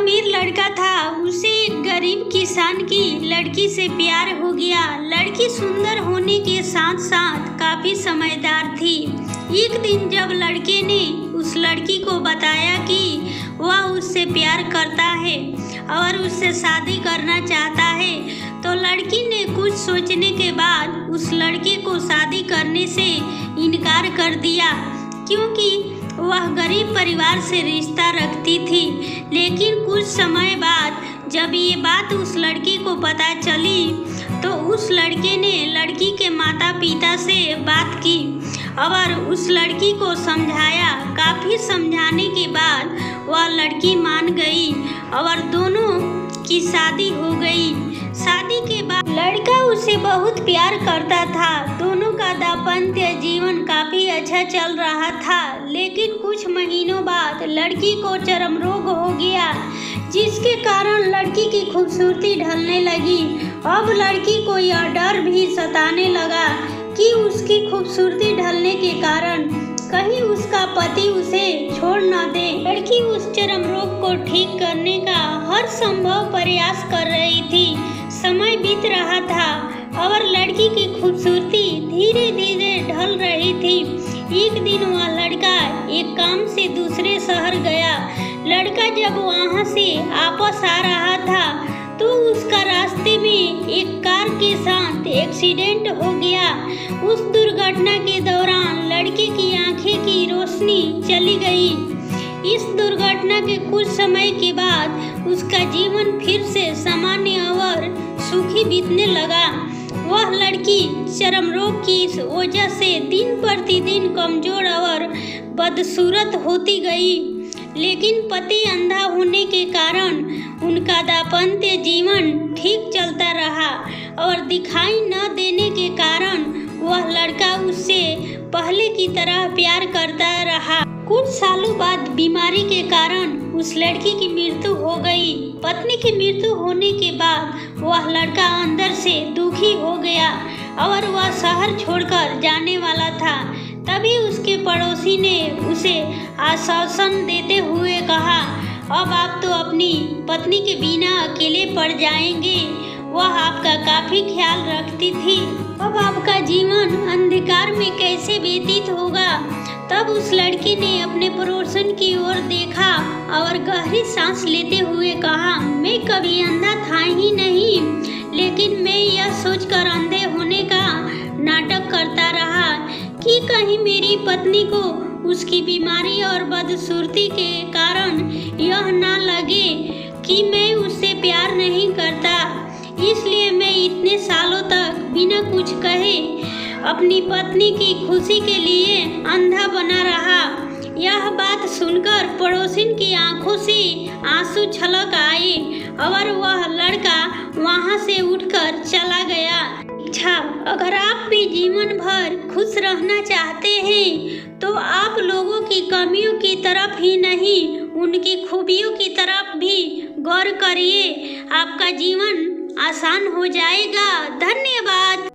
अमीर लड़का था, उसे एक गरीब किसान की लड़की से प्यार हो गया। लड़की सुंदर होने के साथ साथ काफी समझदार थी। एक दिन जब लड़के ने उस लड़की को बताया कि वह उससे प्यार करता है और उससे शादी करना चाहता है, तो लड़की ने कुछ सोचने के बाद उस लड़के को शादी करने से इनकार कर दिया, क्योंकि वह गरीब परिवार से रिश्ता रखती थी। लेकिन कुछ समय बाद जब ये बात उस लड़की को पता चली, तो उस लड़के ने लड़की के माता पिता से बात की और उस लड़की को समझाया। काफ़ी समझाने के बाद वह लड़की मान गई और दोनों की शादी हो गई। शादी के बाद लड़का उसे बहुत प्यार करता था। दोनों का दाम्पत्य जीवन काफी अच्छा चल रहा था। लेकिन कुछ महीनों बाद लड़की को चर्म रोग हो गया, जिसके कारण लड़की की खूबसूरती ढलने लगी। अब लड़की को यह डर भी सताने लगा कि उसकी खूबसूरती ढलने के कारण कहीं उसका पति उसे छोड़ न दे। लड़की उस चर्म रोग को ठीक करने का हर संभव प्रयास कर रही थी। समय बीत रहा था और लड़की की खूबसूरती धीरे धीरे ढल रही थी। एक दिन वह लड़का एक काम से दूसरे शहर गया। लड़का जब वहां से वापस आ रहा था, तो उसका रास्ते में एक कार के साथ एक्सीडेंट हो गया। उस दुर्घटना के दौरान लड़के की आंखें की रोशनी चली गई। इस दुर्घटना के कुछ समय के बाद उसका जीवन फिर से सामान्य और सुखी बीतने लगा। वह लड़की चर्म रोग की इस वजह से दिन प्रतिदिन कमजोर और बदसूरत होती गई। लेकिन पति अंधा होने के कारण उनका दाम्पत्य जीवन ठीक चलता रहा और दिखाई न देने के कारण वह लड़का उससे पहले की तरह प्यार करता रहा। कुछ सालों बाद बीमारी के कारण उस लड़की की मृत्यु हो गई। पत्नी की मृत्यु होने के बाद वह लड़का अंदर से दुखी हो गया और वह शहर छोड़कर जाने वाला था। तभी उसके पड़ोसी ने उसे आश्वासन देते हुए कहा, अब आप तो अपनी पत्नी के बिना अकेले पड़ जाएंगे। वह आपका काफी ख्याल रखती थी। अब आपका जीवन अंधकार में कैसे व्यतीत होगा। तब उस लड़की ने अपने पड़ोसन की ओर देखा और गहरी सांस लेते हुए कहा, मैं कभी अंधा था ही नहीं, लेकिन मैं यह सोचकर अंधे होने का नाटक करता रहा कि कहीं मेरी पत्नी को उसकी बीमारी और बदसूरती के कारण यह ना लगे कि मैं उससे प्यार नहीं करता। इसलिए मैं इतने सालों तक बिना कुछ कहे अपनी पत्नी की खुशी के लिए अंधा बना रहा। यह बात सुनकर पड़ोसिन की आंखों से आंसू छलक आए और वह लड़का वहां से उठकर चला गया। अगर आप भी जीवन भर खुश रहना चाहते हैं, तो आप लोगों की कमियों की तरफ ही नहीं, उनकी खूबियों की तरफ भी गौर करिए। आपका जीवन आसान हो जाएगा। धन्यवाद।